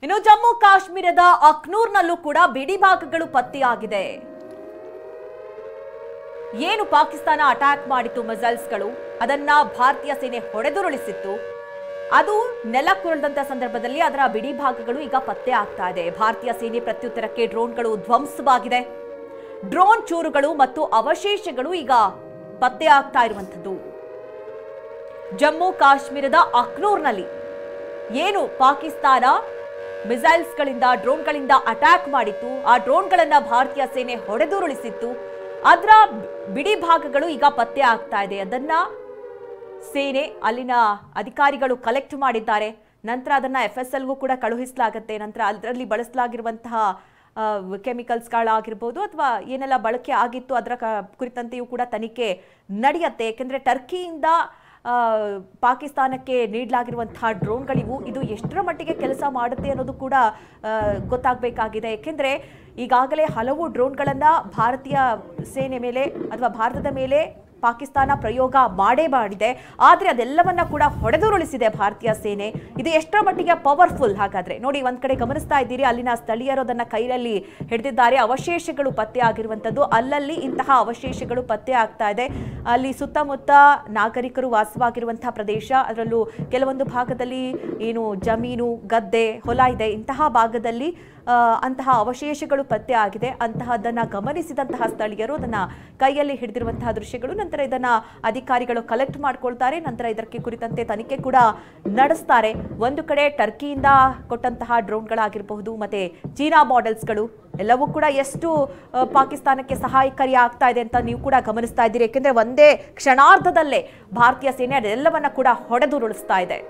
ಇನ್ನು ಜಮ್ಮು ಕಾಶ್ಮೀರದ ಅಖ್ನೂರ್ನಲ್ಲೂ ಕೂಡ ಬಿಡಿ ಭಾಗಗಳು ಪತ್ತೆಯಾಗಿದೆ. ಏನು ಪಾಕಿಸ್ತಾನ ಅಟ್ಯಾಕ್ ಮಾಡಿತು ಮಿಸೈಲ್ಸ್ಗಳು, ಅದನ್ನ ಭಾರತೀಯ ಸೇನೆ ಹೊಡೆದುರುಳಿಸಿತ್ತು. ಅದು ನೆಲಕ್ಕುರುಳಿದಂತ ಸಂದರ್ಭದಲ್ಲಿ ಅದರ ಬಿಡಿ ಭಾಗಗಳು ಈಗ ಪತ್ತೆ ಆಗ್ತಾ ಇದೆ. ಭಾರತೀಯ ಸೇನೆ ಪ್ರತ್ಯುತ್ತರಕ್ಕೆ ಡ್ರೋನ್ಗಳು ಧ್ವಂಸವಾಗಿದೆ. ಡ್ರೋನ್ ಚೂರುಗಳು ಮತ್ತು ಅವಶೇಷಗಳು ಈಗ ಪತ್ತೆ ಆಗ್ತಾ ಇರುವಂತದ್ದು. ಜಮ್ಮು ಕಾಶ್ಮೀರದ ಅಖ್ನೂರ್ನಲ್ಲಿ ಏನು ಪಾಕಿಸ್ತಾನ ಮಿಸೈಲ್ಸ್ಗಳಿಂದ ಡ್ರೋನ್ಗಳಿಂದ ಅಟ್ಯಾಕ್ ಮಾಡಿತ್ತು, ಆ ಡ್ರೋನ್ಗಳನ್ನ ಭಾರತೀಯ ಸೇನೆ ಹೊಡೆದುರುಳಿಸಿತ್ತು. ಅದರ ಬಿಡಿ ಭಾಗಗಳು ಈಗ ಪತ್ತೆ ಆಗ್ತಾ ಇದೆ. ಅದನ್ನ ಸೇನೆ ಅಲ್ಲಿನ ಅಧಿಕಾರಿಗಳು ಕಲೆಕ್ಟ್ ಮಾಡಿದ್ದಾರೆ. ನಂತರ ಅದನ್ನ FSLಗೂ ಕೂಡ ಕಳುಹಿಸಲಾಗುತ್ತೆ. ನಂತರ ಅದರಲ್ಲಿ ಬಳಸಲಾಗಿರುವಂತಹ ಕೆಮಿಕಲ್ಸ್ಗಳಾಗಿರ್ಬೋದು ಅಥವಾ ಏನೆಲ್ಲ ಬಳಕೆ ಆಗಿತ್ತು ಅದರ ಕುರಿತಂತೆಯೂ ಕೂಡ ತನಿಖೆ ನಡೆಯುತ್ತೆ. ಯಾಕೆಂದ್ರೆ ಟರ್ಕಿಯಿಂದ ಪಾಕಿಸ್ತಾನಕ್ಕೆ ನೀಡಲಾಗಿರುವಂತಹ ಡ್ರೋನ್ಗಳಿವು, ಇದು ಎಷ್ಟರ ಮಟ್ಟಿಗೆ ಕೆಲಸ ಮಾಡುತ್ತೆ ಅನ್ನೋದು ಕೂಡ ಗೊತ್ತಾಗಬೇಕಾಗಿದೆ. ಯಾಕೆಂದ್ರೆ ಈಗಾಗಲೇ ಹಲವು ಡ್ರೋನ್ಗಳನ್ನು ಭಾರತೀಯ ಸೇನೆ ಮೇಲೆ ಅಥವಾ ಭಾರತದ ಮೇಲೆ ಪಾಕಿಸ್ತಾನ ಪ್ರಯೋಗ ಮಾಡಿದೆ. ಆದರೆ ಅದೆಲ್ಲವನ್ನ ಕೂಡ ಹೊಡೆದುರುಳಿಸಿದೆ ಭಾರತೀಯ ಸೇನೆ. ಇದು ಎಷ್ಟರ ಮಟ್ಟಿಗೆ ಪವರ್ಫುಲ್ ಹಾಗಾದ್ರೆ ನೋಡಿ, ಒಂದ್ ಕಡೆ ಗಮನಿಸ್ತಾ ಇದ್ದೀರಿ, ಅಲ್ಲಿನ ಸ್ಥಳೀಯರು ಅದನ್ನ ಕೈಯಲ್ಲಿ ಹಿಡಿದಿದ್ದಾರೆ. ಅವಶೇಷಗಳು ಪತ್ತೆ ಆಗಿರುವಂತದ್ದು, ಅಲ್ಲಲ್ಲಿ ಇಂತಹ ಅವಶೇಷಗಳು ಪತ್ತೆ ಆಗ್ತಾ ಇದೆ. ಅಲ್ಲಿ ಸುತ್ತಮುತ್ತ ನಾಗರಿಕರು ವಾಸವಾಗಿರುವಂತಹ ಪ್ರದೇಶ, ಅದರಲ್ಲೂ ಕೆಲವೊಂದು ಭಾಗದಲ್ಲಿ ಏನು ಜಮೀನು ಗದ್ದೆ ಹೊಲ ಇದೆ, ಇಂತಹ ಭಾಗದಲ್ಲಿ ಅಂತಹ ಅವಶೇಷಗಳು ಪತ್ತೆ ಆಗಿದೆ. ಅಂತಹದನ್ನ ಗಮನಿಸಿದಂತಹ ಸ್ಥಳೀಯರು ಅದನ್ನ ಕೈಯಲ್ಲಿ ಹಿಡಿದಿರುವಂತಹ ದೃಶ್ಯಗಳು, ನಂತರ ಇದನ್ನ ಅಧಿಕಾರಿಗಳು ಕಲೆಕ್ಟ್ ಮಾಡ್ಕೊಳ್ತಾರೆ. ನಂತರ ಇದಕ್ಕೆ ಕುರಿತಂತೆ ತನಿಖೆ ಕೂಡ ನಡೆಸ್ತಾರೆ. ಒಂದು ಕಡೆ ಟರ್ಕಿಯಿಂದ ಕೊಟ್ಟಂತಹ ಡ್ರೋನ್ಗಳಾಗಿರಬಹುದು, ಮತ್ತೆ ಚೀನಾ ಮಾಡೆಲ್ಸ್ಗಳು ಎಲ್ಲವೂ ಕೂಡ ಎಷ್ಟು ಪಾಕಿಸ್ತಾನಕ್ಕೆ ಸಹಾಯಕಾರಿ ಆಗ್ತಾ ಇದೆ ಅಂತ ನೀವು ಕೂಡ ಗಮನಿಸ್ತಾ ಇದ್ದೀರಿ. ಯಾಕೆಂದ್ರೆ ಒಂದೇ ಕ್ಷಣಾರ್ಧದಲ್ಲೇ ಭಾರತೀಯ ಸೇನೆ ಅದೆಲ್ಲವನ್ನ ಕೂಡ ಹೊಡೆದುರುಳಿಸ್ತಾ ಇದೆ.